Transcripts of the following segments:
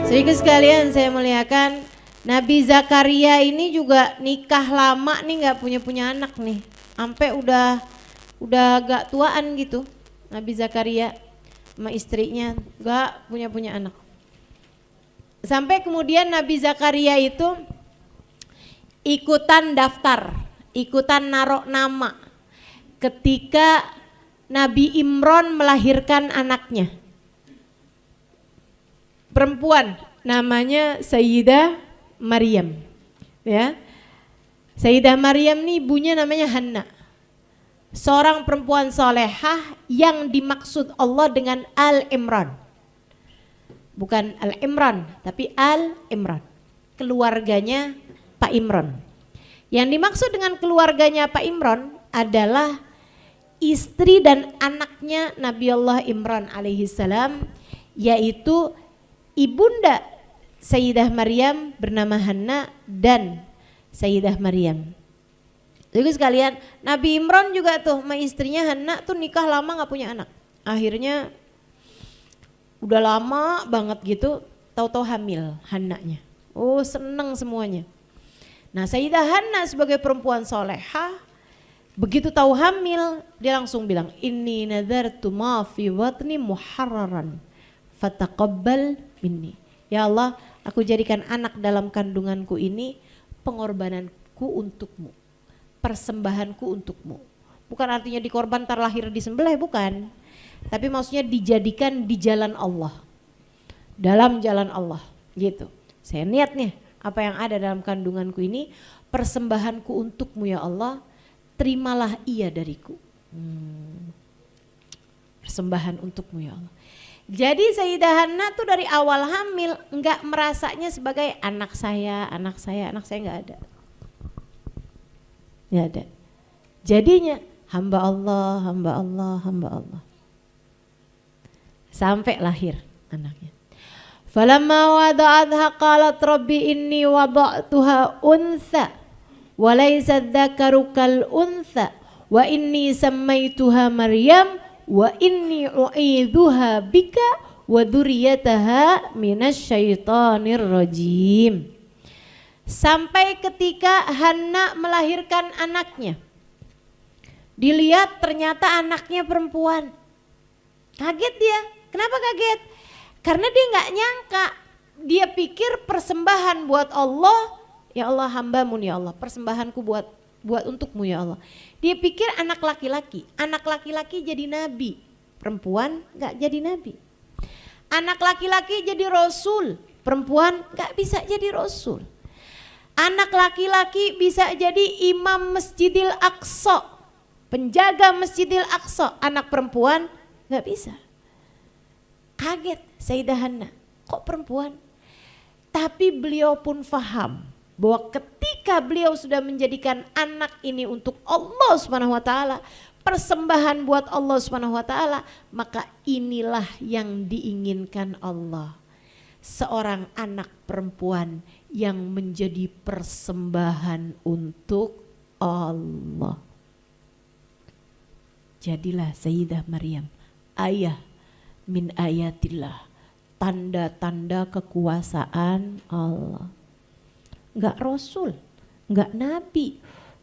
Sedikit sekalian saya muliakan, Nabi Zakaria ini juga nikah lama nih, nggak punya anak nih, sampai udah agak tuaan gitu. Nabi Zakaria sama istrinya nggak punya anak. Sampai kemudian Nabi Zakaria itu ikutan daftar, ikutan naruh nama ketika Nabi Imran melahirkan anaknya. Perempuan namanya Sayyidah Maryam, ya. Sayyidah Maryam nih ibunya namanya Hanna, seorang perempuan solehah yang dimaksud Allah dengan Al-Imran, bukan Al-Imran tapi Al-Imran, keluarganya Pak Imran. Yang dimaksud dengan keluarganya Pak Imran adalah istri dan anaknya Nabi Allah Imran alaihissalam, yaitu ibunda Sayyidah Maryam bernama Hanna dan Sayyidah Maryam. Jadi sekalian, Nabi Imran juga tuh sama istrinya Hanna tuh nikah lama gak punya anak. Akhirnya udah lama banget gitu, tahu-tahu hamil Hannanya. Oh, seneng semuanya. Nah, Sayyidah Hanna sebagai perempuan solehah, begitu tahu hamil, dia langsung bilang, inni nadartu ma fi watni muharraran fataqabbal minni. Ya Allah, aku jadikan anak dalam kandunganku ini pengorbananku untukmu, persembahanku untukmu. Bukan artinya dikorban tar lahir disembelih, bukan. Tapi maksudnya dijadikan di jalan Allah, dalam jalan Allah gitu. Saya niat nih, apa yang ada dalam kandunganku ini persembahanku untukmu ya Allah, terimalah ia dariku. Persembahan untukmu ya Allah. Jadi Sayyidah Hanna tuh dari awal hamil enggak merasanya sebagai anak saya enggak ada. Enggak ada. Jadinya hamba Allah. Sampai lahir anaknya. Falamma wada'atha qalat rabbi inni wada'tuha untha wa laysa dzakaru kal untha wa inni sammaituha Maryam wa inni u'idzuha bika wa dzurriyyataha minasyaitonir rajim. Sampai ketika Hanna melahirkan anaknya, dilihat ternyata anaknya perempuan. Kaget dia. Kenapa kaget? Karena dia nggak nyangka. Dia pikir persembahan buat Allah, ya Allah hambamu ya Allah, persembahanku buat untukmu ya Allah. Dia pikir anak laki-laki jadi nabi, perempuan nggak jadi nabi. Anak laki-laki jadi rasul, perempuan nggak bisa jadi rasul. Anak laki-laki bisa jadi imam Masjidil Aqsa, penjaga Masjidil Aqsa, anak perempuan nggak bisa. Kaget Sayyidah Hanna, kok perempuan? Tapi beliau pun faham bahwa ketika beliau sudah menjadikan anak ini untuk Allah Subhanahu wa taala, persembahan buat Allah Subhanahu wa taala, maka inilah yang diinginkan Allah. Seorang anak perempuan yang menjadi persembahan untuk Allah. Jadilah Sayyidah Maryam ayah min ayatillah, tanda-tanda kekuasaan Allah. Enggak rasul, enggak nabi,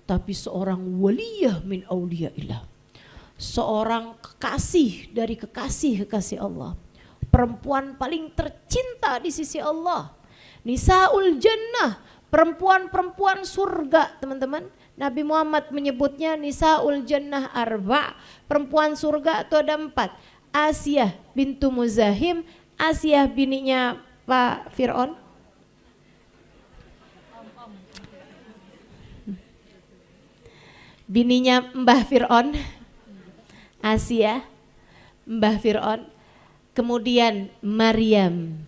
tapi seorang waliyah min auliyaillah. Seorang kekasih dari kekasih-kekasih Allah. Perempuan paling tercinta di sisi Allah. Nisaul jannah, perempuan-perempuan surga, teman-teman. Nabi Muhammad menyebutnya Nisaul jannah arba'. Perempuan surga itu ada 4. Asiyah bintu Muzahim, Asiyah bininya Pak Fir'aun. Bininya Mbah Fir'aun, Asiyah, Mbah Fir'aun. Kemudian Maryam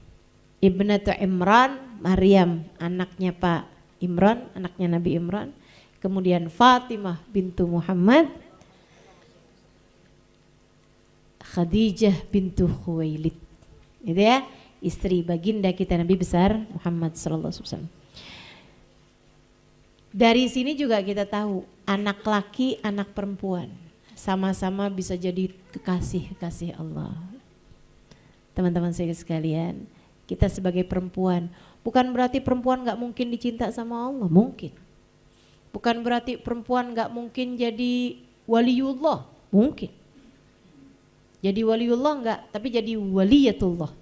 ibnatu Imran, Maryam anaknya Pak Imran, anaknya Nabi Imran. Kemudian Fatimah bintu Muhammad, Khadijah bintu Khuwailid. Itu ya, istri baginda kita Nabi besar Muhammad sallallahu alaihi wasallam. Dari sini juga kita tahu anak laki, anak perempuan sama-sama bisa jadi kekasih-kekasih Allah. Teman-teman saya sekalian, kita sebagai perempuan. Bukan berarti perempuan gak mungkin dicinta sama Allah, mungkin. Bukan berarti perempuan gak mungkin jadi waliullah, mungkin. Jadi waliullah enggak, tapi jadi waliyatullah.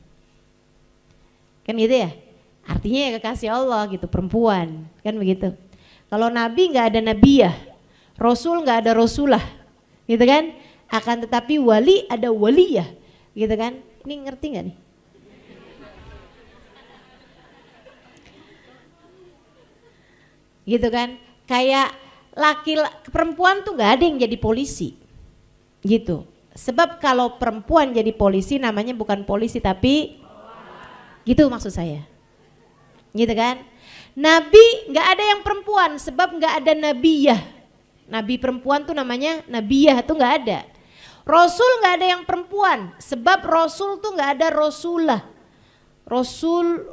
Kan gitu ya? Artinya ya kekasih Allah gitu, perempuan. Kan begitu. Kalau nabi enggak ada nabiyah, rasul enggak ada rasulah. Gitu kan? Akan tetapi wali ada waliyah. Gitu kan? Ini ngerti enggak nih? Gitu kan? Kayak perempuan tuh enggak ada yang jadi polisi. Gitu. Sebab kalau perempuan jadi polisi namanya bukan polisi tapi gitu maksud saya. Gitu kan? Nabi nggak ada yang perempuan sebab nggak ada nabiyah. Nabi perempuan tuh namanya nabiyah tuh nggak ada. Rasul nggak ada yang perempuan sebab rasul tuh nggak ada rasulah.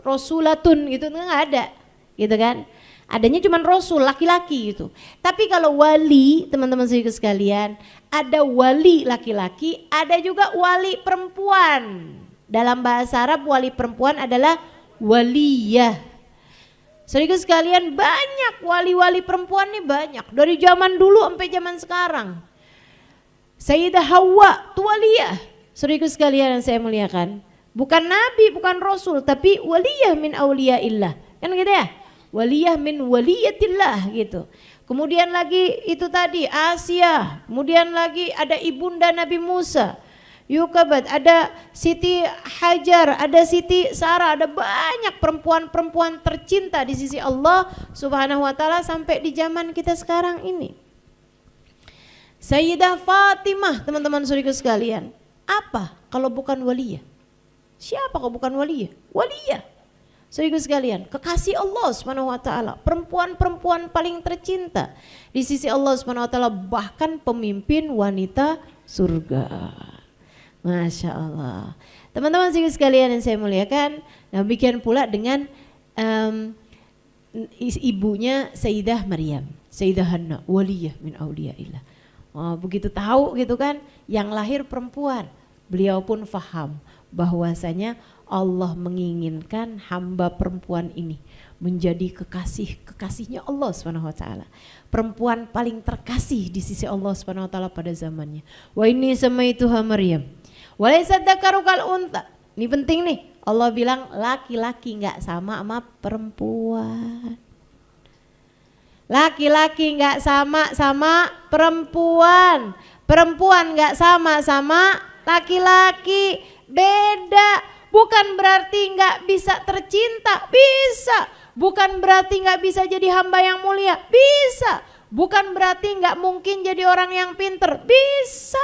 Rasulatun gitu nggak ada. Gitu kan? Adanya cuma rasul laki-laki gitu. Tapi kalau wali, teman-teman sekalian, ada wali laki-laki, ada juga wali perempuan. Dalam bahasa Arab wali perempuan adalah waliyah. Saudara sekalian, banyak wali-wali perempuan nih banyak. Dari zaman dulu sampai zaman sekarang. Sayyidah Hawa itu waliyah. Saudara sekalian yang saya muliakan. Bukan nabi, bukan rasul, tapi waliyah min auliyaillah. Kan gitu ya? Waliyah min waliyatillah gitu. Kemudian lagi itu tadi Asia, kemudian lagi ada ibunda Nabi Musa, Yukabat, ada Siti Hajar, ada Siti Sarah, ada banyak perempuan-perempuan tercinta di sisi Allah Subhanahu wa taala sampai di zaman kita sekarang ini. Sayyidah Fatimah, teman-teman saudara sekalian, apa kalau bukan waliyah? Siapa kalau bukan waliyah? Waliyah. Saudara sekalian, kekasih Allah Subhanahu wa taala, perempuan-perempuan paling tercinta di sisi Allah Subhanahu wa taala, bahkan pemimpin wanita surga. Masya Allah. Teman-teman saudara sekalian yang saya muliakan, demikian pula dengan ibunya Sayyidah Maryam, Sayyidah Hanna, waliyah min auliyaillah. Oh, begitu tahu gitu kan, yang lahir perempuan, beliau pun faham bahwasanya Allah menginginkan hamba perempuan ini menjadi kekasihnya Allah Subhanahu wa taala. Perempuan paling terkasih di sisi Allah Subhanahu wa taala pada zamannya. Wa inni samaituha Maryam. Wa laysa dzakaru kal unta. Ini penting nih. Allah bilang laki-laki enggak sama perempuan. Laki-laki enggak sama perempuan. Perempuan enggak sama laki-laki. Beda. Bukan berarti nggak bisa tercinta, bisa. Bukan berarti nggak bisa jadi hamba yang mulia, bisa. Bukan berarti nggak mungkin jadi orang yang pinter, bisa.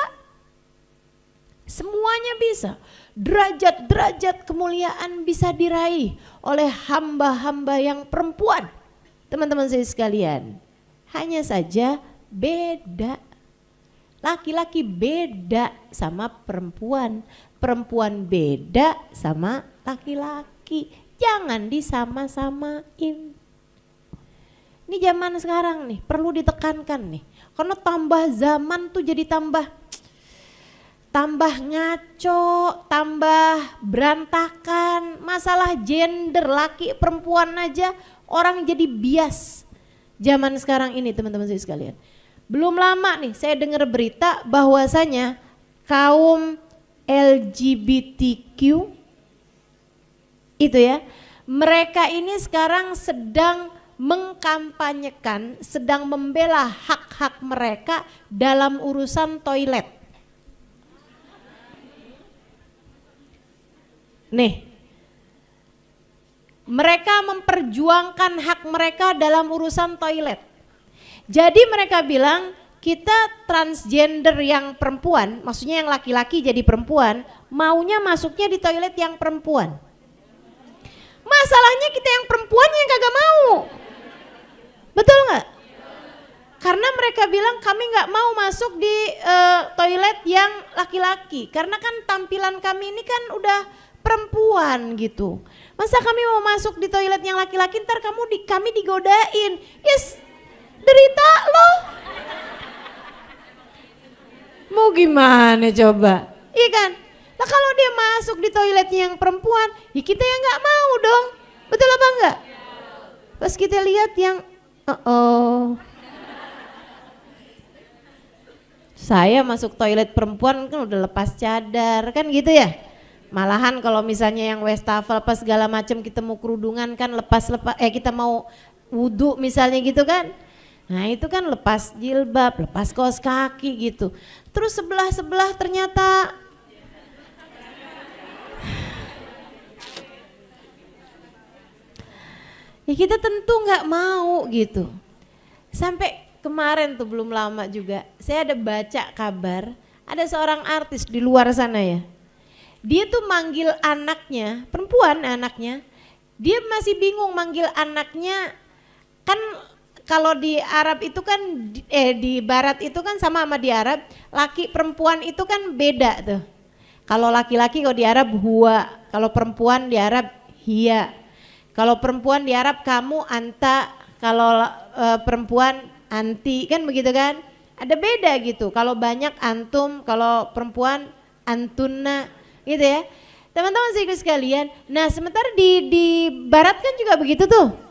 Semuanya bisa. Derajat-derajat kemuliaan bisa diraih oleh hamba-hamba yang perempuan. Teman-teman saya sekalian, hanya saja beda. Laki-laki beda sama perempuan. Perempuan beda sama laki-laki. Jangan disama-samain. Ini zaman sekarang nih perlu ditekankan nih. Karena tambah zaman tuh jadi tambah ngaco, tambah berantakan. Masalah gender laki perempuan aja orang jadi bias. Zaman sekarang ini teman-teman saya sekalian. Belum lama nih saya dengar berita bahwasanya kaum LGBTQ itu ya, mereka ini sekarang sedang mengkampanyekan, sedang membela hak-hak mereka dalam urusan toilet. Nih, mereka memperjuangkan hak mereka dalam urusan toilet. Jadi mereka bilang, kita transgender yang perempuan, maksudnya yang laki-laki jadi perempuan, maunya masuknya di toilet yang perempuan. Masalahnya kita yang perempuan yang kagak mau. Betul nggak? Karena mereka bilang kami nggak mau masuk di toilet yang laki-laki. Karena kan tampilan kami ini kan udah perempuan gitu. Masa kami mau masuk di toilet yang laki-laki, ntar kami digodain. Yes, derita loh. Mau gimana coba? Iya kan? Lah kalau dia masuk di toiletnya yang perempuan, ya kita yang nggak mau dong. Betul apa enggak? Pas kita lihat yang saya masuk toilet perempuan kan udah lepas cadar kan gitu ya. Malahan kalau misalnya yang wastafel pas segala macam kita mau kerudungan kan lepas kita mau wudhu misalnya gitu kan. Nah itu kan lepas jilbab, lepas kaos kaki gitu. Terus sebelah ternyata ya kita tentu nggak mau gitu. Sampai kemarin tuh belum lama juga saya ada baca kabar ada seorang artis di luar sana ya. Dia tuh manggil anaknya, perempuan anaknya, dia masih bingung manggil anaknya kan. Kalau di Arab itu kan di Barat itu kan sama di Arab, laki perempuan itu kan beda tuh. Kalau laki-laki kalau di Arab huwa, kalau perempuan di Arab hiya. Kalau perempuan di Arab kamu anta, kalau perempuan anti kan begitu kan? Ada beda gitu. Kalau banyak antum, kalau perempuan antunna gitu ya. Teman-teman sekalian, nah sementara di Barat kan juga begitu tuh.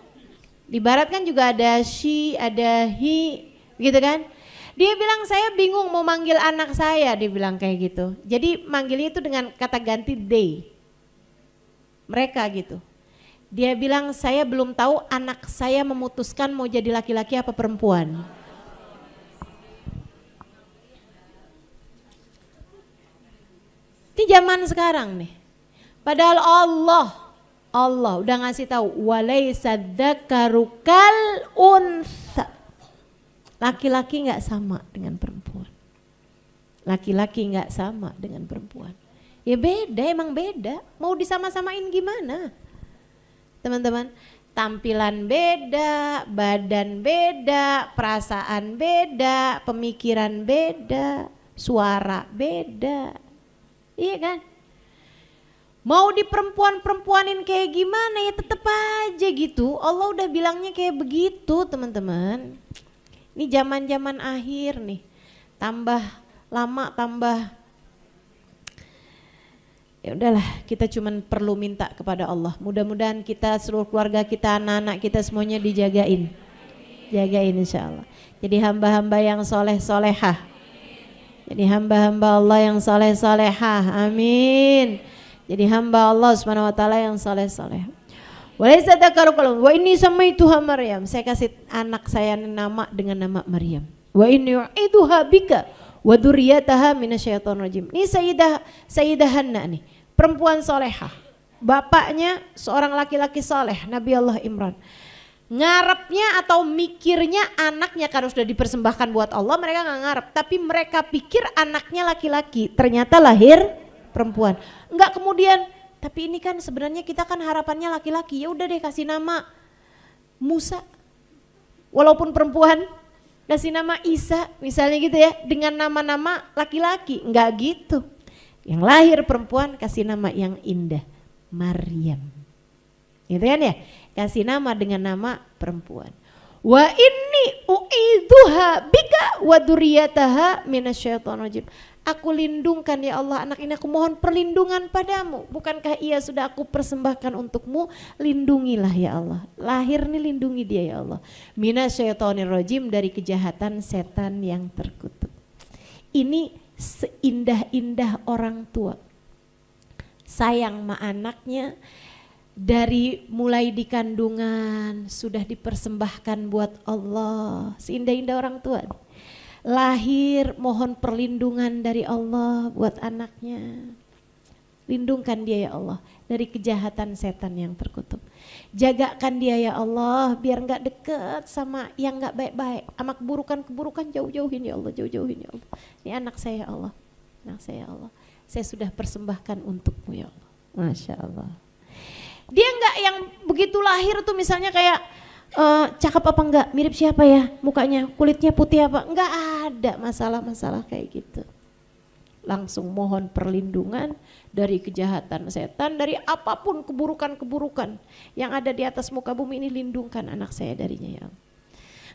Di Barat kan juga ada she, ada he, gitu kan. Dia bilang saya bingung mau manggil anak saya, dia bilang kayak gitu. Jadi manggilnya itu dengan kata ganti they, mereka gitu. Dia bilang saya belum tahu anak saya memutuskan mau jadi laki-laki apa perempuan. Ini zaman sekarang nih. Padahal Allah udah ngasih tahu walaisa dzakaru kal unsa. Laki-laki enggak sama dengan perempuan. Laki-laki enggak sama dengan perempuan. Ya beda, emang beda. Mau disama-samain gimana? Teman-teman, tampilan beda, badan beda, perasaan beda, pemikiran beda, suara beda. Iya kan? Mau di perempuanin kayak gimana ya tetep aja gitu. Allah udah bilangnya kayak begitu teman-teman. Ini zaman-zaman akhir nih. Tambah lama tambah. Ya udahlah, kita cuman perlu minta kepada Allah. Mudah-mudahan kita seluruh keluarga kita, anak-anak kita semuanya dijagain. Jagain insyaallah. Jadi hamba-hamba yang soleh-solehah. Jadi hamba-hamba Allah yang soleh-solehah. Amin. Jadi hamba Allah Subhanahu wa taala yang saleh-saleh. Walaysa dzakaru kal wa inni samaituha Maryam. Saya kasih anak saya nama dengan nama Maryam. Wa inni u'iduha bika wa dzurriyyataha minasyaitonir rajim. Ini Sayyidah Hanna nih, perempuan salehah. Bapaknya seorang laki-laki saleh, Nabi Allah Imran. Ngarepnya atau mikirnya anaknya karena sudah dipersembahkan buat Allah, mereka nggak ngarep, tapi mereka pikir anaknya laki-laki, ternyata lahir perempuan. Enggak kemudian, tapi ini kan sebenarnya kita kan harapannya laki-laki, ya udah deh kasih nama Musa, walaupun perempuan, kasih nama Isa misalnya gitu ya, dengan nama-nama laki-laki. Enggak gitu, yang lahir perempuan kasih nama yang indah, Maryam, gitu kan ya, kasih nama dengan nama perempuan. Wa inni u'iduha bika wa dzurriyyataha minasyaitonir rajim. Aku lindungkan ya Allah anak ini, aku mohon perlindungan padamu. Bukankah ia sudah aku persembahkan untukmu? Lindungilah ya Allah. Lahir nih lindungi dia ya Allah. Minasyaitonir rajim, dari kejahatan setan yang terkutuk. Ini seindah-indah orang tua. Sayang sama anaknya, dari mulai di kandungan sudah dipersembahkan buat Allah. Seindah-indah orang tua. Lahir mohon perlindungan dari Allah buat anaknya. Lindungkan dia ya Allah dari kejahatan setan yang terkutuk. Jagakan dia ya Allah biar enggak deket sama yang enggak baik-baik. Sama keburukan-keburukan jauh-jauhin ya Allah, jauh-jauhin ya Allah. Ini anak saya ya Allah, anak saya ya Allah. Saya sudah persembahkan untukmu ya Allah. Masya Allah. Dia enggak yang begitu lahir tuh misalnya kayak cakep apa enggak, mirip siapa ya mukanya, kulitnya putih apa, enggak ada masalah-masalah kayak gitu. Langsung mohon perlindungan dari kejahatan setan, dari apapun keburukan-keburukan yang ada di atas muka bumi ini, lindungkan anak saya darinya ya Allah.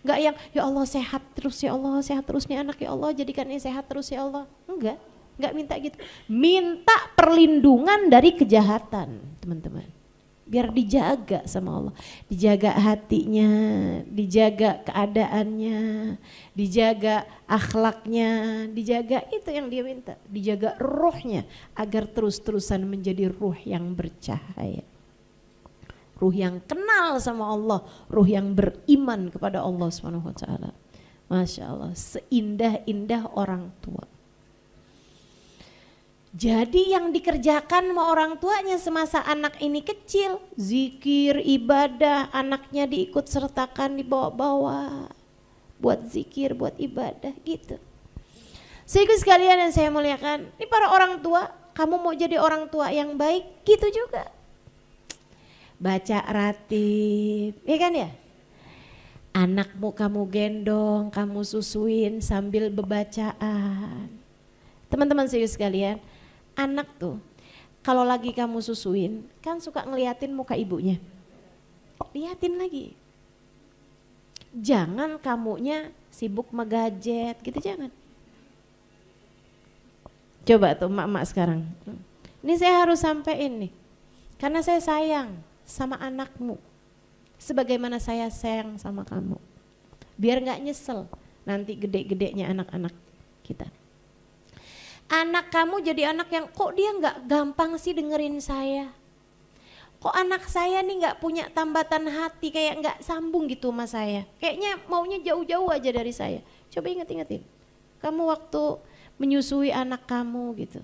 Enggak yang ya Allah sehat terus ya Allah, sehat terus nih anak ya Allah, jadikan ini sehat terus ya Allah. Enggak, nggak minta gitu. Minta perlindungan dari kejahatan, teman-teman. Biar dijaga sama Allah, dijaga hatinya, dijaga keadaannya, dijaga akhlaknya, dijaga itu yang dia minta, dijaga ruhnya agar terus-terusan menjadi ruh yang bercahaya. Ruh yang kenal sama Allah, ruh yang beriman kepada Allah Subhanahu wa taala. Masya Allah, seindah-indah orang tua. Jadi yang dikerjakan sama orang tuanya semasa anak ini kecil, zikir, ibadah, anaknya diikut sertakan, dibawa-bawa, buat zikir, buat ibadah gitu. Sehingga sekalian yang saya muliakan, ini para orang tua, kamu mau jadi orang tua yang baik, gitu juga. Baca ratib, ya kan ya? Anakmu kamu gendong, kamu susuin sambil bebacaan. Teman-teman serius sekalian, anak tuh kalau lagi kamu susuin kan suka ngeliatin muka ibunya, liatin lagi. Jangan kamunya sibuk megajet gitu, jangan. Coba tuh emak-emak sekarang, ini saya harus sampein nih, karena saya sayang sama anakmu sebagaimana saya sayang sama kamu, biar gak nyesel nanti gede-gedenya anak-anak kita. Anak kamu jadi anak yang kok dia nggak gampang sih dengerin saya. Kok anak saya nih nggak punya tambatan hati, kayak nggak sambung gitu sama saya. Kayaknya maunya jauh-jauh aja dari saya. Coba inget-ingetin. Kamu waktu menyusui anak kamu gitu.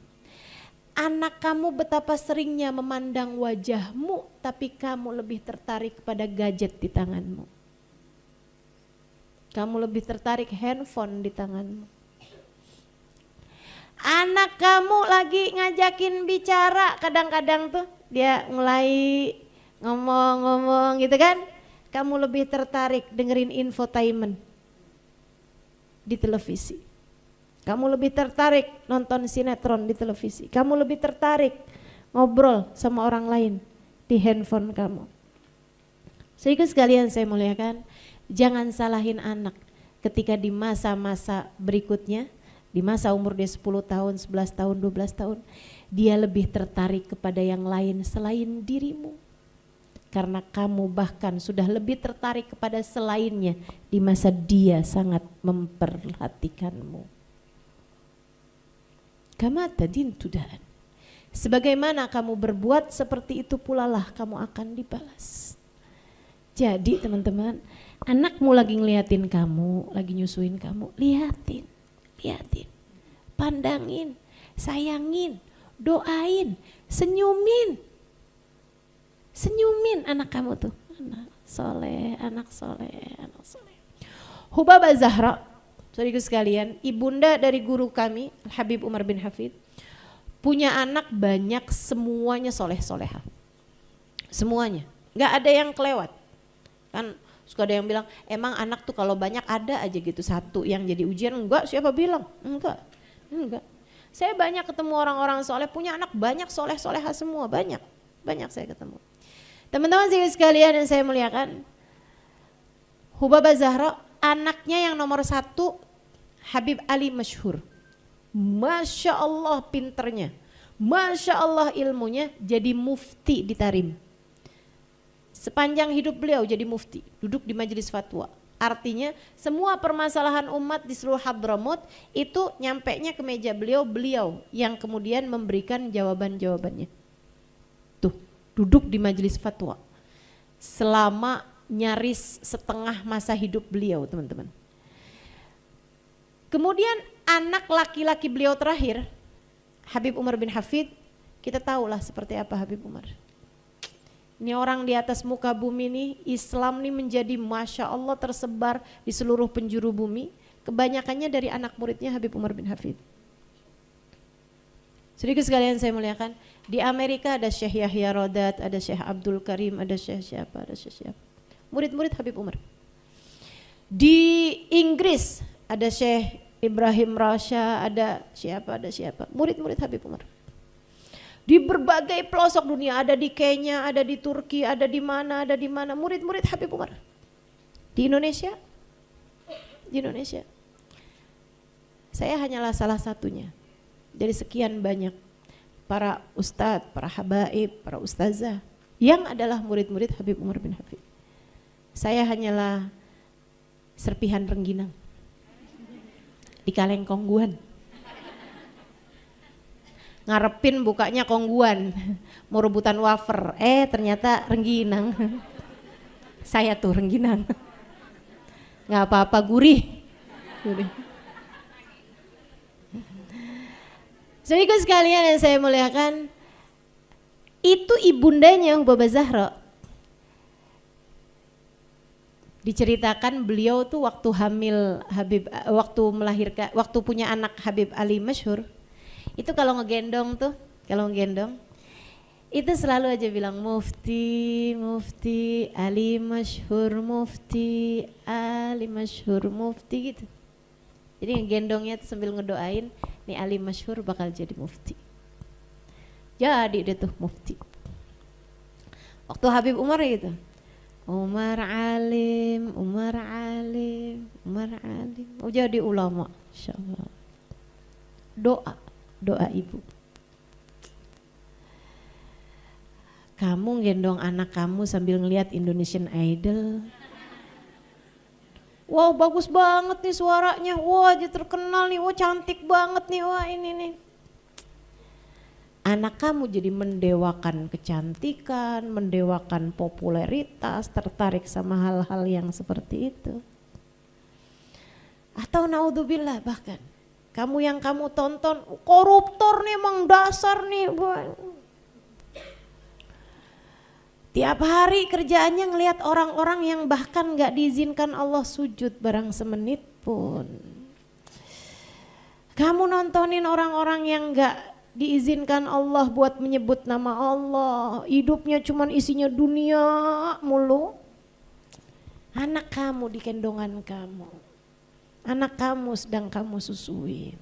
Anak kamu betapa seringnya memandang wajahmu, tapi kamu lebih tertarik kepada gadget di tanganmu. Kamu lebih tertarik handphone di tanganmu. Anak kamu lagi ngajakin bicara, kadang-kadang tuh dia mulai ngomong-ngomong gitu kan, kamu lebih tertarik dengerin infotainment di televisi. Kamu lebih tertarik nonton sinetron di televisi. Kamu lebih tertarik ngobrol sama orang lain di handphone kamu. Sehingga sekalian saya muliakan, jangan salahin anak ketika di masa-masa berikutnya, di masa umur dia 10 tahun, 11 tahun, 12 tahun, dia lebih tertarik kepada yang lain selain dirimu. Karena kamu bahkan sudah lebih tertarik kepada selainnya di masa dia sangat memperhatikanmu. Kama tadin tudaan. Sebagaimana kamu berbuat, seperti itu pula lah kamu akan dibalas. Jadi teman-teman, anakmu lagi ngeliatin kamu, lagi nyusuin kamu, liatin, pandangin, sayangin, doain, senyumin anak kamu tuh, anak soleh, anak soleh, anak soleh. Hubabah Zahra, saudaraku sekalian, ibunda dari guru kami, Habib Umar bin Hafid, punya anak banyak, semuanya soleh-soleha, semuanya, nggak ada yang kelewat. Kan suka ada yang bilang, emang anak tuh kalau banyak ada aja gitu satu yang jadi ujian. Enggak, siapa bilang? Enggak. Saya banyak ketemu orang-orang soleh, punya anak banyak, soleh-soleha semua, banyak saya ketemu. Teman-teman sekalian yang saya muliakan, Hubabah Zahra, anaknya yang nomor 1 Habib Ali Masyhur. Masya Allah pinternya, Masya Allah ilmunya, jadi mufti di Tarim. Sepanjang hidup beliau jadi mufti, duduk di majelis fatwa. Artinya semua permasalahan umat di seluruh Hadramut itu nyampenya ke meja beliau yang kemudian memberikan jawaban-jawabannya. Tuh, duduk di majelis fatwa selama nyaris setengah masa hidup beliau, teman-teman. Kemudian anak laki-laki beliau terakhir, Habib Umar bin Hafid, kita tahulah seperti apa Habib Umar. Ini orang di atas muka bumi ini, Islam ini menjadi Masya Allah tersebar di seluruh penjuru bumi. Kebanyakannya dari anak muridnya Habib Umar bin Hafid. Sedikit sekalian saya muliakan, di Amerika ada Syekh Yahya Rodat, ada Syekh Abdul Karim, ada Syekh siapa, murid-murid Habib Umar. Di Inggris ada Syekh Ibrahim Rasha, ada siapa, murid-murid Habib Umar. Di berbagai pelosok dunia, ada di Kenya, ada di Turki, ada di mana, murid-murid Habib Umar. Di Indonesia, saya hanyalah salah satunya dari sekian banyak para ustadz, para habaib, para ustazah yang adalah murid-murid Habib Umar bin Hafid. Saya hanyalah serpihan rengginang di kaleng kongguan. Ngarepin bukanya kongguan, mau rebutan wafer, ternyata rengginang. Saya tuh rengginang. Nggak apa-apa, gurih. Saudara sekalian yang saya muliakan, itu ibundanya Hubabah Zahra. Diceritakan beliau tuh waktu hamil Habib, waktu melahirkan, waktu punya anak Habib Ali Masyhur, itu kalau ngegendong itu selalu aja bilang mufti, mufti, Ali Masyhur, mufti, Ali Masyhur, mufti gitu. Jadi ngegendongnya tuh sambil ngedoain, nih Ali Masyhur bakal jadi mufti. Jadi dia tuh mufti. Waktu Habib Umar gitu, Umar alim, Umar alim, Umar alim. Oh jadi ulama, insyaallah. Doa ibu. Kamu gendong anak kamu sambil ngelihat Indonesian Idol. Wow bagus banget nih suaranya, wah dia terkenal nih, wah cantik banget nih, wah ini nih. Anak kamu jadi mendewakan kecantikan, mendewakan popularitas, tertarik sama hal-hal yang seperti itu. Atau naudzubillah bahkan, kamu yang kamu tonton, koruptor nih emang dasar nih. Tiap hari kerjaannya ngelihat orang-orang yang bahkan gak diizinkan Allah sujud barang semenit pun. Kamu nontonin orang-orang yang gak diizinkan Allah buat menyebut nama Allah. Hidupnya cuman isinya dunia mulu. Anak kamu di kendongan kamu. Anak kamu sedang kamu susuin.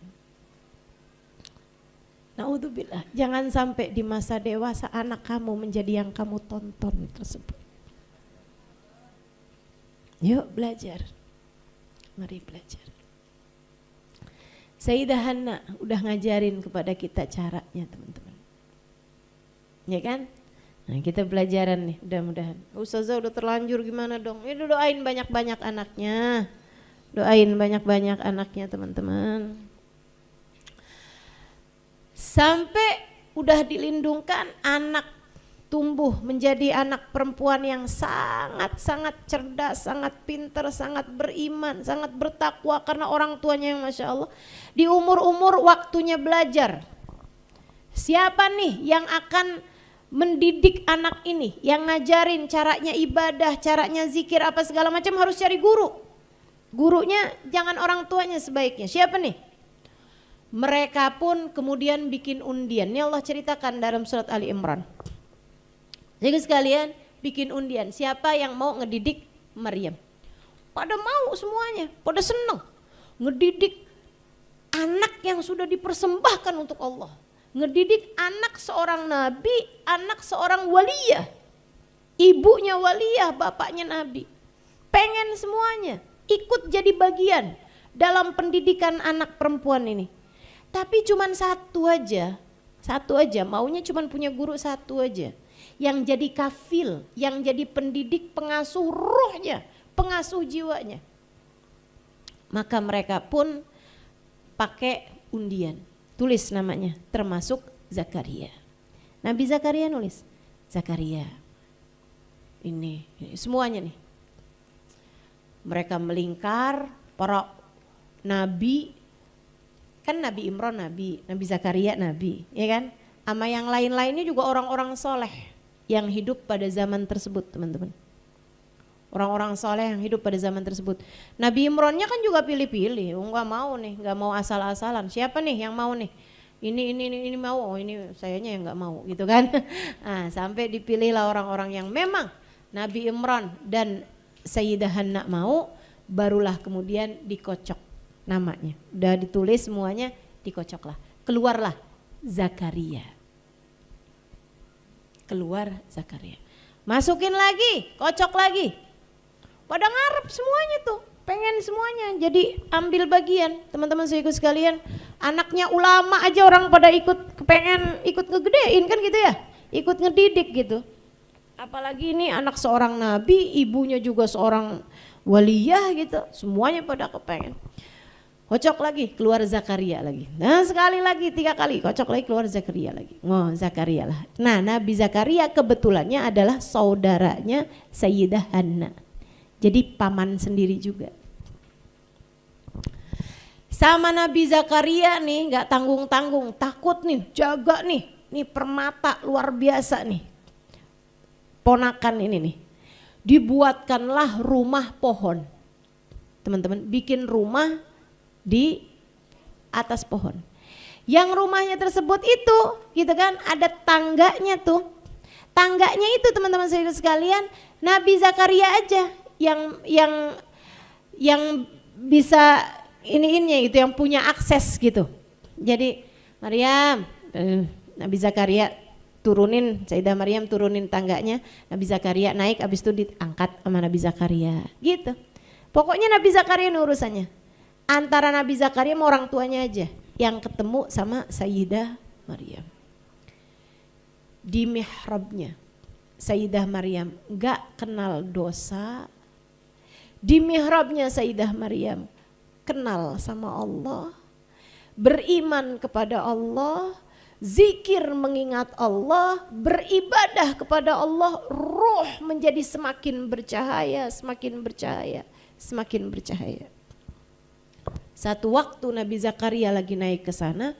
Naudzubillah, jangan sampai di masa dewasa anak kamu menjadi yang kamu tonton tersebut. Yuk belajar, mari belajar. Sayyidah Hanna udah ngajarin kepada kita caranya teman-teman. Ya kan? Nah kita belajaran nih mudah-mudahan. Ustazah udah terlanjur gimana dong? Ya doain banyak-banyak anaknya. Doain banyak-banyak anaknya teman-teman. Sampai udah dilindungkan anak tumbuh menjadi anak perempuan yang sangat-sangat cerdas, sangat pintar, sangat beriman, sangat bertakwa karena orang tuanya yang Masya Allah. Di umur-umur waktunya belajar. Siapa nih yang akan mendidik anak ini, yang ngajarin caranya ibadah, caranya zikir apa segala macam, harus cari guru. Gurunya jangan orang tuanya sebaiknya. Siapa nih? Mereka pun kemudian bikin undian. Ini Allah ceritakan dalam surat Ali Imran. Jadi sekalian bikin undian. Siapa yang mau ngedidik Maryam? Pada mau semuanya, pada senang. Ngedidik anak yang sudah dipersembahkan untuk Allah. Ngedidik anak seorang nabi, anak seorang waliyah. Ibunya waliyah, bapaknya nabi. Pengen semuanya ikut jadi bagian dalam pendidikan anak perempuan ini. Tapi cuman satu aja, maunya cuman punya guru satu aja. Yang jadi kafil, yang jadi pendidik, pengasuh ruhnya, pengasuh jiwanya. Maka mereka pun pakai undian, tulis namanya, termasuk Zakaria. Nabi Zakaria nulis, Zakaria, ini semuanya nih. Mereka melingkar, para nabi, kan Nabi Imran nabi, Nabi Zakaria nabi, ya kan? Sama yang lain-lainnya juga orang-orang soleh yang hidup pada zaman tersebut teman-teman. Orang-orang soleh yang hidup pada zaman tersebut. Nabi Imrannya kan juga pilih-pilih, nggak mau nih, nggak mau asal-asalan. Siapa nih yang mau nih? Ini mau, ini sayanya yang nggak mau gitu kan? Nah, sampai dipilihlah orang-orang yang memang Nabi Imran dan Sayyidah Hanna mau, barulah kemudian dikocok namanya. Udah ditulis semuanya, dikocoklah. Keluarlah Zakaria. Keluar Zakaria. Masukin lagi, kocok lagi. Pada ngarep semuanya tuh. pengen semuanya jadi ambil bagian. Teman-teman saya ikut sekalian, anaknya ulama aja orang pada ikut, pengen ikut ngegedein kan gitu ya, ikut ngedidik gitu. Apalagi ini anak seorang nabi, ibunya juga seorang waliyah gitu, semuanya pada kepengen. Kocok lagi keluar Zakaria lagi. Nah sekali lagi 3 kali kocok lagi keluar Zakaria lagi. Oh Zakaria lah. Nah Nabi Zakaria kebetulannya adalah saudaranya Sayyidah Hanna. Jadi paman sendiri juga. Sama Nabi Zakaria nih nggak tanggung-tanggung, takut nih, jaga nih permata luar biasa nih. Ponakan ini nih. Dibuatkanlah rumah pohon. Teman-teman bikin rumah di atas pohon. Yang rumahnya tersebut itu gitu kan ada tangganya tuh. Tangganya itu teman-teman sekalian Nabi Zakaria aja yang bisa iniinnya gitu, yang punya akses gitu. Jadi Maryam, Nabi Zakaria turunin, Sayyidah Maryam turunin tangganya, Nabi Zakaria naik, abis itu diangkat sama Nabi Zakaria gitu. Pokoknya Nabi Zakaria urusannya. Antara Nabi Zakaria sama orang tuanya aja yang ketemu sama Sayyidah Maryam. Di mihrabnya Sayyidah Maryam gak kenal dosa. Di mihrabnya Sayyidah Maryam kenal sama Allah, beriman kepada Allah, zikir mengingat Allah, beribadah kepada Allah, ruh menjadi semakin bercahaya, semakin bercahaya, semakin bercahaya. Satu waktu Nabi Zakaria lagi naik ke sana,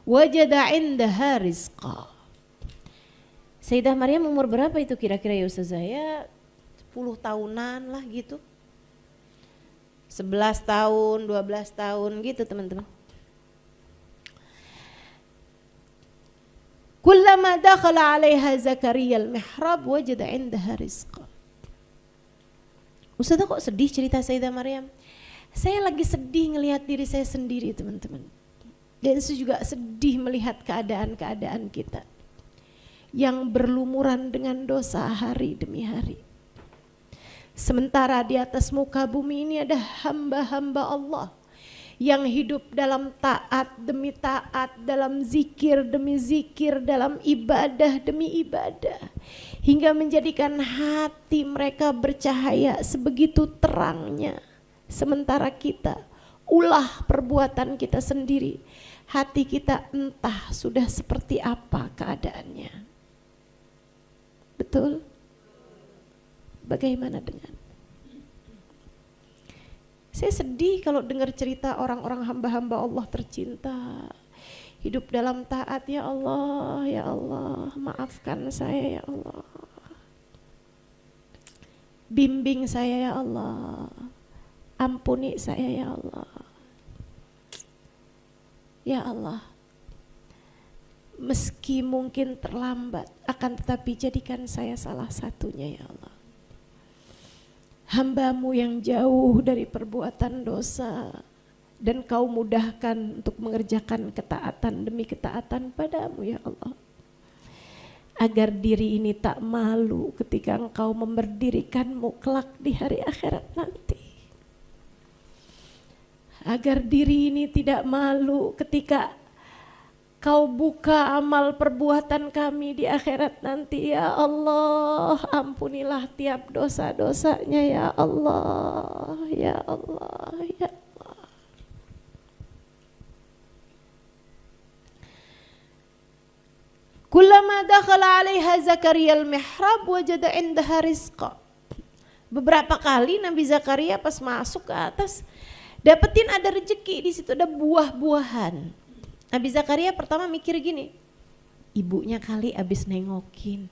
wajada indaha rizqa. Sayyidah Maryam umur berapa itu kira-kira ya Ustazah? Ya 10 tahunan lah gitu. 11 tahun, 12 tahun gitu teman-teman. Kullama dakhala 'alaiha Zakaria al-mihrab wajada indaha rizqa. Ustazah kok sedih cerita Sayyidah Maryam? Saya lagi sedih ngelihat diri saya sendiri teman-teman. Dan saya juga sedih melihat keadaan-keadaan kita yang berlumuran dengan dosa hari demi hari. Sementara di atas muka bumi ini ada hamba-hamba Allah yang hidup dalam taat demi taat, dalam zikir demi zikir, dalam ibadah demi ibadah, hingga menjadikan hati mereka bercahaya sebegitu terangnya. Sementara kita ulah perbuatan kita sendiri, hati kita entah sudah seperti apa keadaannya. Betul? Bagaimana dengan? Saya sedih kalau dengar cerita orang-orang hamba-hamba Allah tercinta hidup dalam taat. Ya Allah, maafkan saya ya Allah, bimbing saya ya Allah, ampuni saya ya Allah. Ya Allah, meski mungkin terlambat, akan tetapi jadikan saya salah satunya ya Allah. Hamba-Mu yang jauh dari perbuatan dosa, dan Kau mudahkan untuk mengerjakan ketaatan demi ketaatan padamu ya Allah. Agar diri ini tak malu ketika Engkau memberdirikanmu kelak di hari akhirat nanti. Agar diri ini tidak malu ketika Kau buka amal perbuatan kami di akhirat nanti ya Allah. Ampunilah tiap dosa-dosanya ya Allah, ya Allah, ya Allah. Kullama dakhala 'alaiha Zakaria al-mihrab wajada 'indaha rizqa. Beberapa kali Nabi Zakaria pas masuk ke atas dapetin ada rezeki, di situ ada buah-buahan. Nabi Zakaria pertama mikir gini, ibunya kali abis nengokin.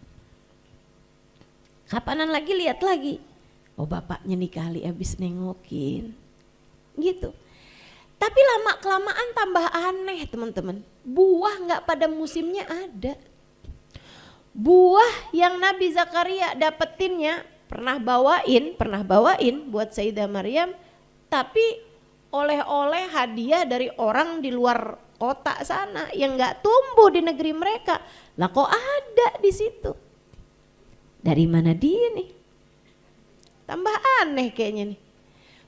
Kapanan lagi lihat lagi, oh bapaknya nih kali abis nengokin. Gitu. Tapi lama kelamaan tambah aneh teman-teman. Buah gak pada musimnya ada. Buah yang Nabi Zakaria dapetinnya pernah bawain buat Sayyidah Maryam, tapi oleh-oleh hadiah dari orang di luar kota sana yang nggak tumbuh di negeri mereka. Lah kok ada di situ? Dari mana dia nih? Tambah aneh kayaknya nih.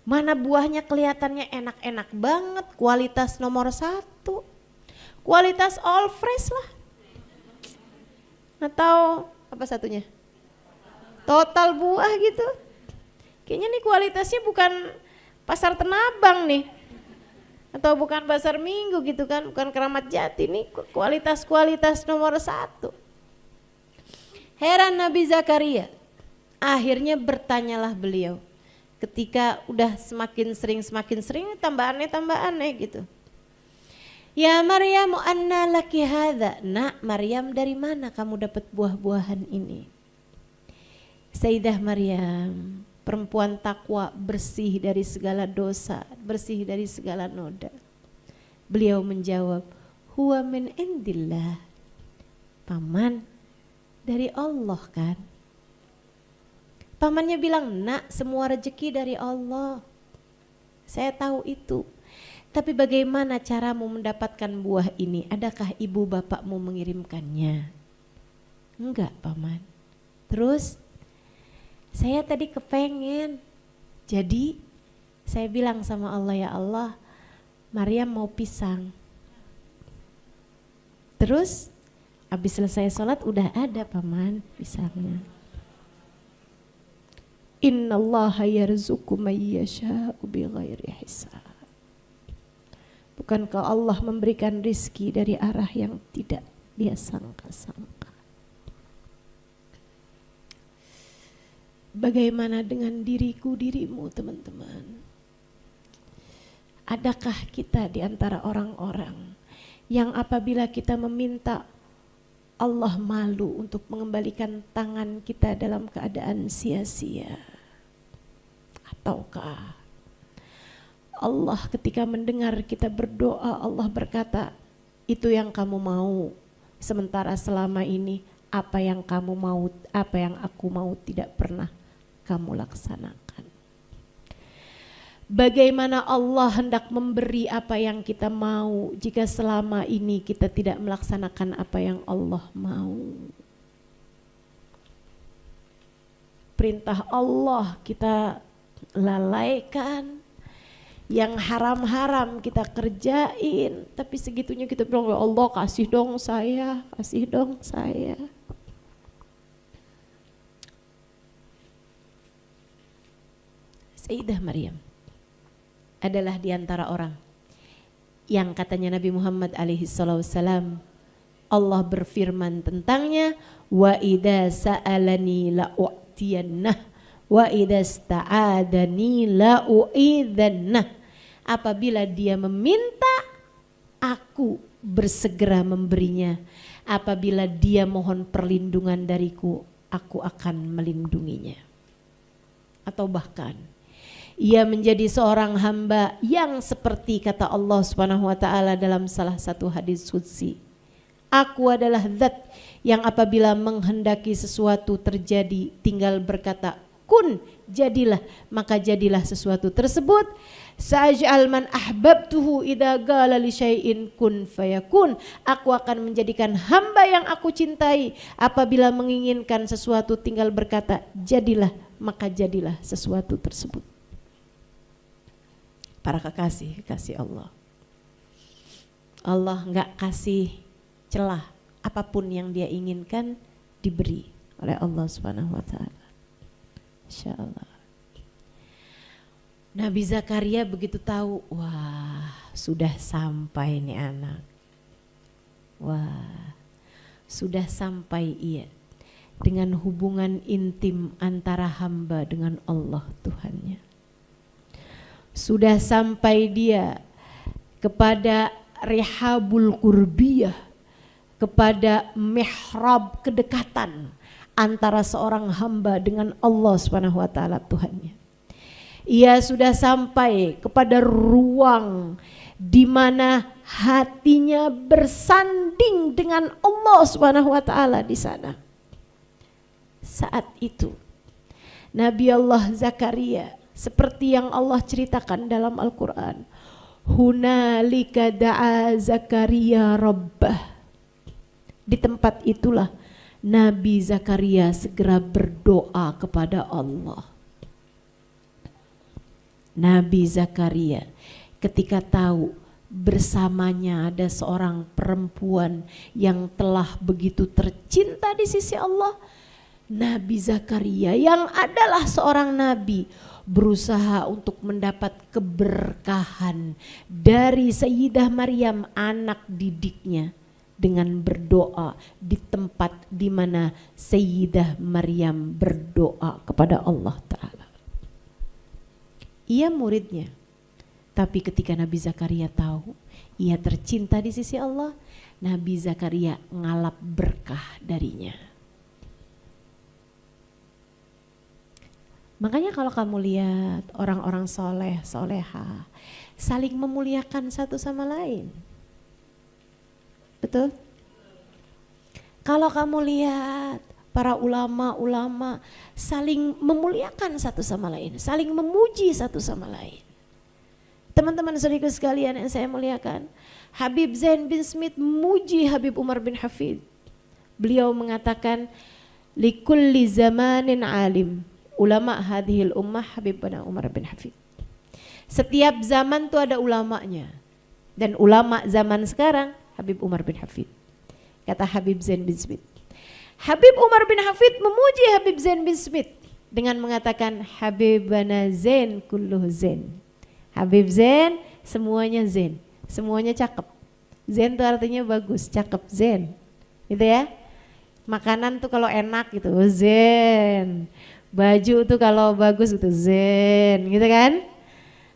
Mana buahnya kelihatannya enak-enak banget, kualitas nomor 1, kualitas all fresh lah. Atau apa satunya? Total buah gitu. Kayaknya nih kualitasnya bukan pasar Tenabang nih. Atau bukan pasar Minggu gitu kan, bukan Keramat Jati, nih kualitas nomor 1. Heran Nabi Zakaria. Akhirnya bertanyalah beliau. Ketika udah semakin sering tambah aneh gitu. Ya Maryam, anna laki hadza? Nak, Maryam, dari mana kamu dapat buah-buahan ini? Sayyidah Maryam, perempuan takwa, bersih dari segala dosa, bersih dari segala noda. Beliau menjawab, huwa min indillah. Paman, dari Allah kan? Pamannya bilang, nak, semua rezeki dari Allah. Saya tahu itu. Tapi bagaimana caramu mendapatkan buah ini? Adakah ibu bapakmu mengirimkannya? Enggak, paman. Terus, saya tadi kepengen. Jadi, saya bilang sama Allah, ya Allah, Maryam mau pisang. Terus, habis selesai sholat udah ada, paman, pisangnya. Innallaha yarzuqu may yasha'u bighairi hisab. Bukankah Allah memberikan rizki dari arah yang tidak dia sangka-sangka? Bagaimana dengan dirimu teman-teman? Adakah kita di antara orang-orang yang apabila kita meminta Allah malu untuk mengembalikan tangan kita dalam keadaan sia-sia? Ataukah Allah ketika mendengar kita berdoa, Allah berkata, itu yang kamu mau, sementara selama ini apa yang kamu mau, apa yang aku mau tidak pernah kamu laksanakan. Bagaimana Allah hendak memberi apa yang kita mau jika selama ini kita tidak melaksanakan apa yang Allah mau? Perintah Allah kita lalaikan, yang haram-haram kita kerjain, tapi segitunya kita bilang, ya Allah kasih dong saya, kasih dong saya. Sayyidah Maryam adalah di antara orang yang katanya Nabi Muhammad alaihi salam, Allah berfirman tentangnya, wa idza sa'alani la u'tiyannah wa idza sta'adani la u'idzannah. Apabila dia meminta, aku bersegera memberinya. Apabila dia mohon perlindungan dariku, aku akan melindunginya. Atau bahkan ia menjadi seorang hamba yang seperti kata Allah Subhanahu wa taala dalam salah satu hadis qudsi, aku adalah zat yang apabila menghendaki sesuatu terjadi tinggal berkata kun, jadilah, maka jadilah sesuatu tersebut. Sa'aj'al man ahbabtuhu idza qala li syai'in kun fayakun. Aku akan menjadikan hamba yang aku cintai apabila menginginkan sesuatu tinggal berkata jadilah, maka jadilah sesuatu tersebut. Para kekasih Allah, Allah enggak kasih celah, apapun yang dia inginkan diberi oleh Allah Subhanahu wa taala. Insyaallah. Nabi Zakaria begitu tahu, wah sudah sampai nih anak. Wah sudah sampai ia dengan hubungan intim antara hamba dengan Allah Tuhannya. Sudah sampai dia kepada rihabul qurbiyah, kepada mihrab kedekatan antara seorang hamba dengan Allah Subhanahu wa taala Tuhannya. Ia sudah sampai kepada ruang di mana hatinya bersanding dengan Allah Subhanahu wa taala di sana. Saat itu Nabi Allah Zakaria seperti yang Allah ceritakan dalam Al-Qur'an, hunalika da'a Zakaria rabbah. Di tempat itulah Nabi Zakaria segera berdoa kepada Allah. Nabi Zakaria ketika tahu bersamanya ada seorang perempuan yang telah begitu tercinta di sisi Allah, Nabi Zakaria yang adalah seorang nabi berusaha untuk mendapat keberkahan dari Sayyidah Maryam anak didiknya dengan berdoa di tempat di mana Sayyidah Maryam berdoa kepada Allah Ta'ala. Ia muridnya, tapi ketika Nabi Zakaria tahu ia tercinta di sisi Allah, Nabi Zakaria ngalap berkah darinya. Makanya kalau kamu lihat orang-orang soleh, soleha saling memuliakan satu sama lain. Betul? Kalau kamu lihat para ulama-ulama saling memuliakan satu sama lain, saling memuji satu sama lain. Teman-teman saudaraku sekalian yang saya muliakan, Habib Zain bin Smith memuji Habib Umar bin Hafid. Beliau mengatakan, likulli zamanin alim, ulama hadhil ummah Habib Umar bin Hafid. Setiap zaman tuh ada ulamanya, dan ulama zaman sekarang Habib Umar bin Hafid. Kata Habib Zain bin Smith. Habib Umar bin Hafid memuji Habib Zain bin Smith dengan mengatakan, Habibana Zain kulluh Zain. Habib Zain semuanya Zain, semuanya cakep. Zain itu artinya bagus, cakep, Zain, gitu ya. Makanan tuh kalau enak gitu, Zain. Baju tuh kalau bagus gitu, Zain, gitu kan?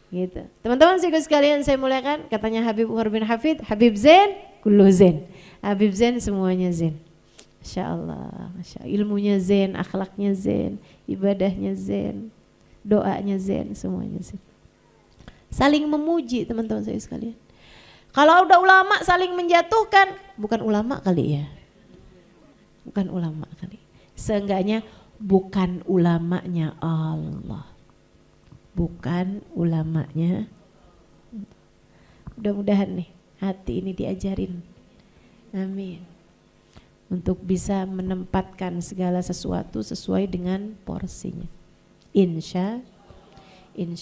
Gitu. Teman-teman sekalian saya muliakan, katanya Habib Umar bin Hafid, Habib Zain kullu Zain. Habib Zain semuanya Zain. Masya Allah, Masya Allah. Ilmunya Zain, akhlaknya Zain, ibadahnya Zain, doanya Zain, semuanya Zain. Saling memuji teman-teman saya sekalian. Kalau udah ulama saling menjatuhkan, bukan ulama kali ya. Bukan ulama kali. Seenggaknya bukan ulamanya Allah. Bukan ulamanya. Mudah-mudahan nih hati ini diajarin. Amin. Untuk bisa menempatkan segala sesuatu sesuai dengan porsinya. Insya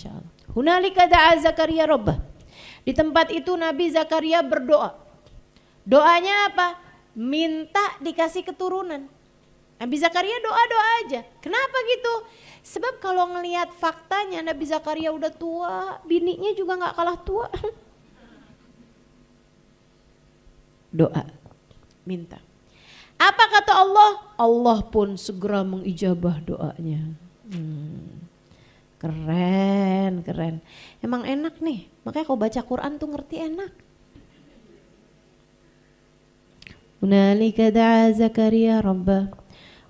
Allah. Hunalika da'a Zakaria Rabbah. Di tempat itu Nabi Zakaria berdoa. Doanya apa? Minta dikasih keturunan. Nabi Zakaria doa-doa aja. Kenapa gitu? Sebab kalau ngelihat faktanya Nabi Zakaria udah tua, bininya juga gak kalah tua. Doa, minta. Apa kata Allah? Allah pun segera mengijabah doanya. Keren, keren. Emang enak nih, makanya kalau baca Quran tuh ngerti enak. Hunalika da'a Zakaria Rabbah.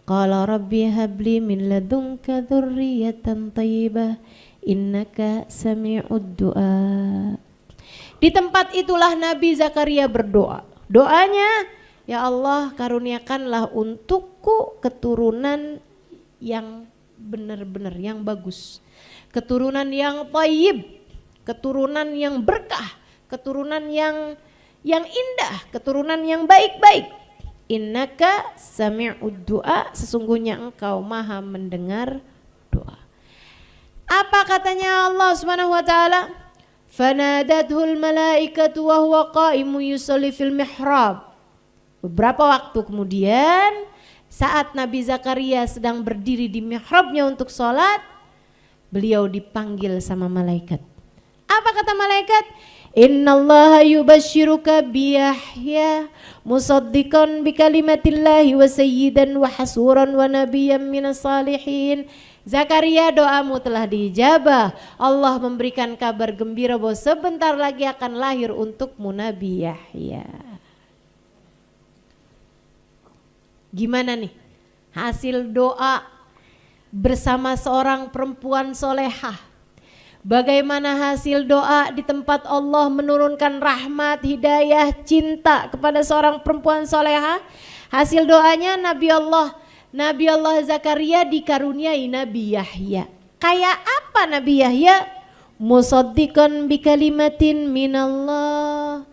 Qala Rabbi habli min ladunka dzurriyyatan thayyibah innaka sami'ud du'a. Di tempat itulah Nabi Zakaria berdoa. Doanya, ya Allah karuniakanlah untukku keturunan yang benar-benar, yang bagus. Keturunan yang thayyib, keturunan yang berkah, keturunan yang indah, keturunan yang baik-baik. Innaka sami'ud du'a, sesungguhnya engkau maha mendengar doa. Apa katanya Allah Subhanahu wa taala? Fanadathul malaikatu wa huwa qa'imun yusalli fil mihrab. Beberapa waktu kemudian saat Nabi Zakaria sedang berdiri di mihrabnya untuk sholat, beliau dipanggil sama malaikat. Apa kata malaikat? Innallaha yubashshiruka bi Yahya musaddiqan bi kalimatillahi wa sayyidan wa hasuran wa nabiyyan minas salihin. Zakaria, doamu telah diijabah. Allah memberikan kabar gembira bahwa sebentar lagi akan lahir untukmu Nabi Yahya. Gimana nih hasil doa bersama seorang perempuan solehah? Bagaimana hasil doa di tempat Allah menurunkan rahmat, hidayah, cinta kepada seorang perempuan solehah? Hasil doanya Nabi Allah Zakaria dikaruniai Nabi Yahya. Kayak apa Nabi Yahya? Musaddiqan bi kalimatin minallah.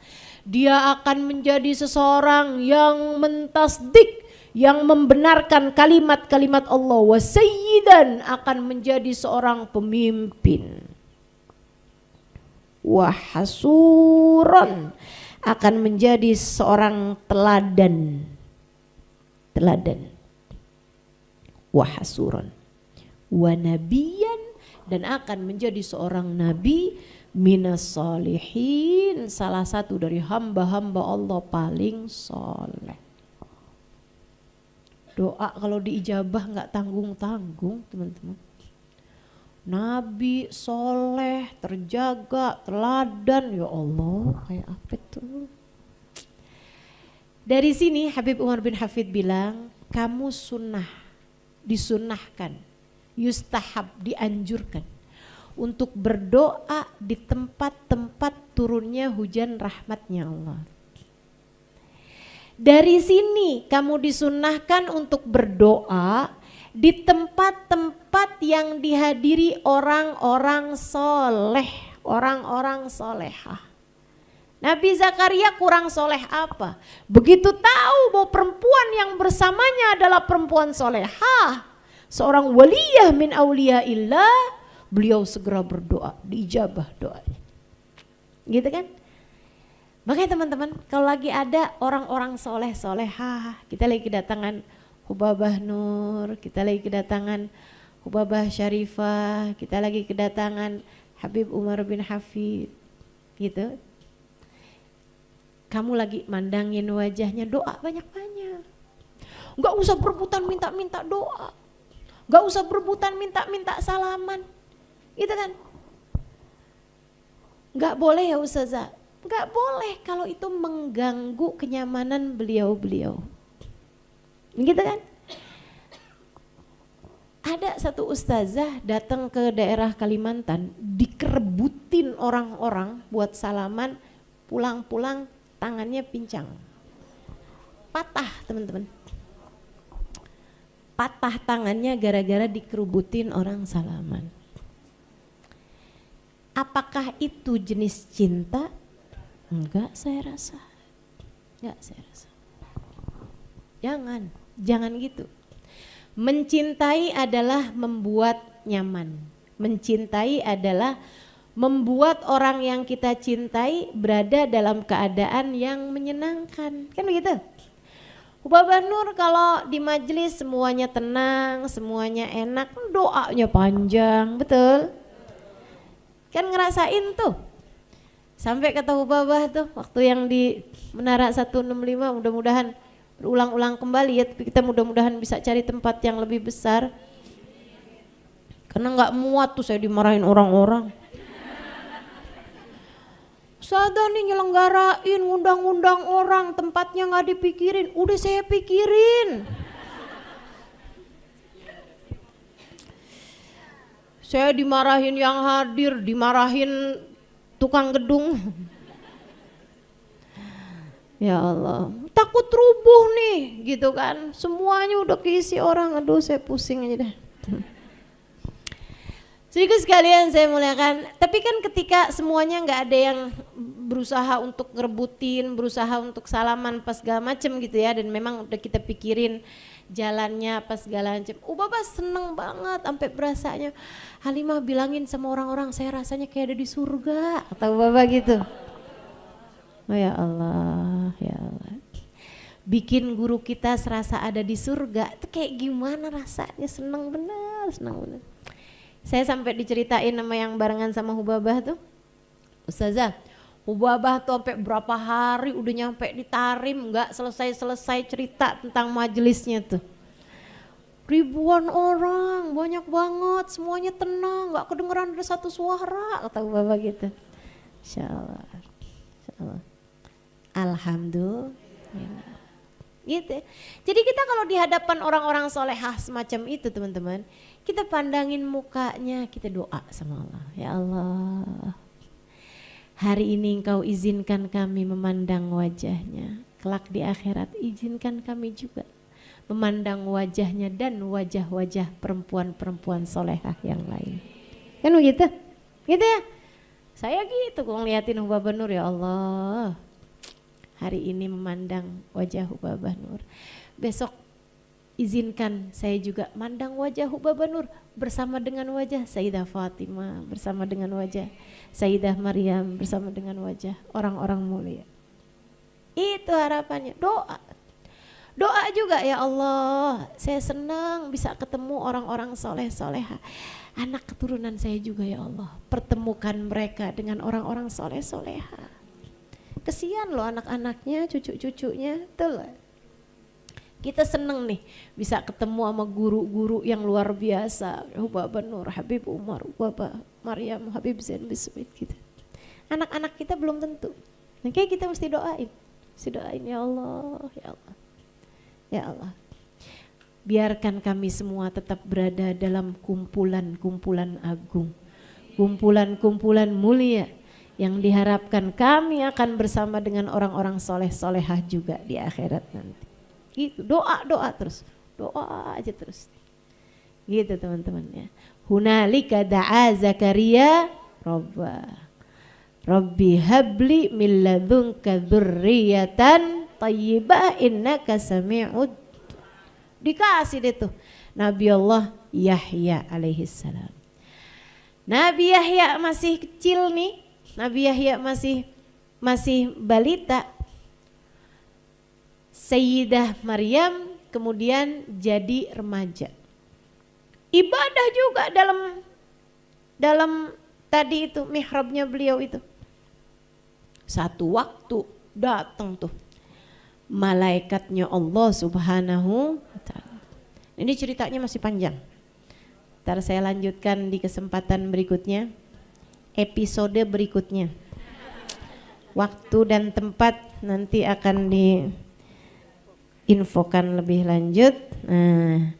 Dia akan menjadi seseorang yang mentasdik, yang membenarkan kalimat-kalimat Allah. Wa sayyidan, akan menjadi seorang pemimpin. wa hasuron, akan menjadi seorang teladan. Wa hasuron wa nabiyan, dan akan menjadi seorang nabi, minas solihin, salah satu dari hamba-hamba Allah paling soleh. Doa kalau diijabah nggak tanggung-tanggung teman-teman. Nabi soleh, terjaga, teladan, ya Allah, kayak apa tuh? Dari sini Habib Umar bin Hafid bilang, kamu sunnah, disunnahkan, yustahab, dianjurkan untuk berdoa di tempat-tempat turunnya hujan rahmatnya Allah. Dari sini kamu disunnahkan untuk berdoa di tempat-tempat yang dihadiri orang-orang soleh, orang-orang solehah. Nabi Zakaria kurang soleh apa? Begitu tahu bahwa perempuan yang bersamanya adalah perempuan solehah, seorang waliyah min auliyaillah, beliau segera berdoa, diijabah doanya. Gitu kan? Makanya teman-teman, kalau lagi ada orang-orang soleh solehah, kita lagi kedatangan Hubabah Nur, kita lagi kedatangan Hubabah Syarifah, kita lagi kedatangan Habib Umar bin Hafid, gitu. Kamu lagi mandangin wajahnya, doa banyak-banyak. Gak usah berebutan minta-minta doa, gak usah berebutan minta-minta salaman, gitu kan. Gak boleh ya Ustazah, gak boleh kalau itu mengganggu kenyamanan beliau-beliau. Gitu kan? Ada satu ustazah datang ke daerah Kalimantan, dikerebutin orang-orang buat salaman, pulang-pulang tangannya pincang. Patah teman-teman. Patah tangannya gara-gara dikerebutin orang salaman. Apakah itu jenis cinta? Enggak saya rasa. Enggak saya rasa. Jangan gitu. Mencintai adalah membuat nyaman. Mencintai adalah membuat orang yang kita cintai berada dalam keadaan yang menyenangkan. Kan begitu? Hubabah Nur kalau di majelis semuanya tenang, semuanya enak, doanya panjang, betul? Kan ngerasain tuh. Sampai kata Hubabah tuh waktu yang di Menara 165, mudah-mudahan berulang-ulang kembali ya, tapi kita mudah-mudahan bisa cari tempat yang lebih besar. Karena nggak muat tuh saya dimarahin orang-orang. Ustazah nih nyelenggarain, ngundang-ngundang orang, tempatnya nggak dipikirin. Udah saya pikirin. Saya dimarahin yang hadir, dimarahin tukang gedung. Ya Allah, takut rubuh nih gitu kan. Semuanya udah keisi orang, aduh saya pusing aja deh. Sedikit sekalian saya muliakan, tapi kan ketika semuanya nggak ada yang berusaha untuk ngerebutin, berusaha untuk salaman pas segala macem gitu ya, dan memang udah kita pikirin jalannya pas segala macem. Bapak seneng banget sampai berasanya, Halimah bilangin sama orang-orang saya rasanya kayak ada di surga, atau Bapak gitu. Oh ya Allah, ya Allah. Bikin guru kita serasa ada di surga, itu kayak gimana rasanya, seneng bener, seneng bener. Saya sampai diceritain sama yang barengan sama Hubabah tuh, Ustazah, Hubabah tuh sampai berapa hari udah nyampe di Tarim, nggak selesai-selesai cerita tentang majelisnya tuh. Ribuan orang, banyak banget, semuanya tenang, nggak kedengeran ada satu suara, kata Hubabah gitu. Insyaallah, insyaallah. Alhamdulillah. Gitu. Jadi kita kalau di hadapan orang-orang solehah semacam itu teman-teman, kita pandangin mukanya, kita doa sama Allah. Ya Allah, hari ini Engkau izinkan kami memandang wajahnya. Kelak di akhirat izinkan kami juga memandang wajahnya dan wajah-wajah perempuan-perempuan solehah yang lain. Kan begitu? Gitu ya? Saya gitu kalau ngeliatin Hubabah Nur, ya Allah, hari ini memandang wajah Hubabah Nur, besok izinkan saya juga mandang wajah Hubaba Nur bersama dengan wajah Sayyidah Fatimah, bersama dengan wajah Sayyidah Maryam, bersama dengan wajah orang-orang mulia. Itu harapannya. Doa juga, ya Allah, saya senang bisa ketemu orang-orang soleh soleha. Anak keturunan saya juga, ya Allah, pertemukan mereka dengan orang-orang soleh soleha. Kesian loh anak-anaknya, cucu-cucunya, betul. Kita seneng nih bisa ketemu sama guru-guru yang luar biasa. Hubaba Nur, Habib Umar, Hubaba Maryam, Habib Zain Bismit gitu. Anak-anak kita belum tentu. Nah, kayak kita mesti doain. Ya Allah, ya Allah. Ya Allah, biarkan kami semua tetap berada dalam kumpulan-kumpulan agung, kumpulan-kumpulan mulia yang diharapkan kami akan bersama dengan orang-orang soleh solehah juga di akhirat nanti. Gitu, doa terus, doa aja terus. Gitu teman-teman ya. Hunalika da'a Zakaria Rabbi habli min ladunka dzurriyyatan tayyibah innaka sami'ud. Dikasih deh tuh Nabi Allah Yahya alaihi salam. Nabi Yahya masih kecil nih, Nabi Yahya masih balita. Sayyidah Maryam kemudian jadi remaja. Ibadah juga dalam tadi itu mihrabnya beliau itu. Satu waktu datang tuh malaikatnya Allah Subhanahu wa ta'ala. Ini ceritanya masih panjang. Ntar saya lanjutkan di kesempatan berikutnya, episode berikutnya. Waktu dan tempat nanti akan diinfokan lebih lanjut. Nah,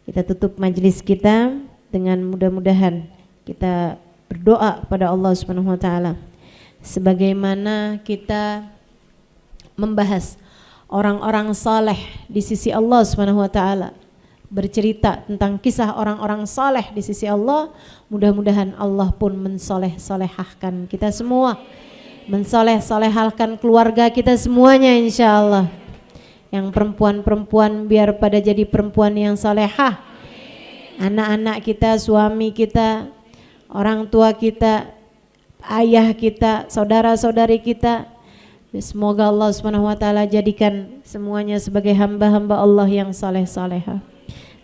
kita tutup majelis kita dengan mudah-mudahan kita berdoa pada Allah Subhanahu wa ta'ala. Sebagaimana kita membahas orang-orang saleh di sisi Allah Subhanahu wa ta'ala, bercerita tentang kisah orang-orang saleh di sisi Allah, mudah-mudahan Allah pun mensoleh-solehahkan kita semua, mensoleh-solehalkan keluarga kita semuanya insyaallah. Yang perempuan-perempuan biar pada jadi perempuan yang salehah, anak-anak kita, suami kita, orang tua kita, ayah kita, saudara-saudari kita, semoga Allah Subhanahu wa ta'ala jadikan semuanya sebagai hamba-hamba Allah yang saleh-salehah.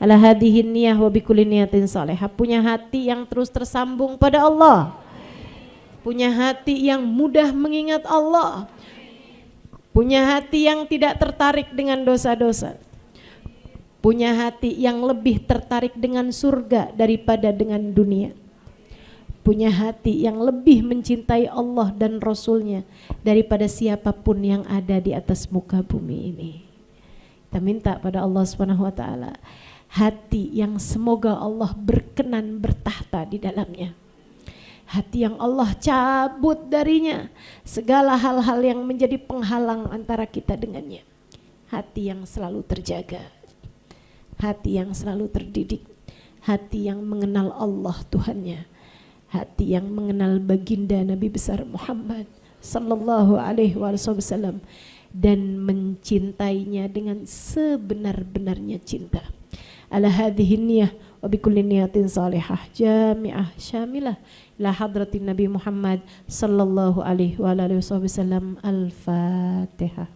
Ala hadihin niyah wa bikulli niyatin salehah. Punya hati yang terus tersambung pada Allah. Punya hati yang mudah mengingat Allah. Punya hati yang tidak tertarik dengan dosa-dosa. Punya hati yang lebih tertarik dengan surga daripada dengan dunia. Punya hati yang lebih mencintai Allah dan Rasulnya daripada siapapun yang ada di atas muka bumi ini. Kita minta pada Allah Subhanahu wa ta'ala hati yang semoga Allah berkenan bertahta di dalamnya. Hati yang Allah cabut darinya segala hal-hal yang menjadi penghalang antara kita dengannya. Hati yang selalu terjaga, hati yang selalu terdidik, hati yang mengenal Allah Tuhannya, hati yang mengenal baginda Nabi besar Muhammad sallallahu alaihi wasallam dan mencintainya dengan sebenar-benarnya cinta. Ala hadhihi niyah wa bikulli niyatin salihah jami'ah syamilah ila hadratin Nabi Muhammad sallallahu alaihi wasallam. Al-Fatihah.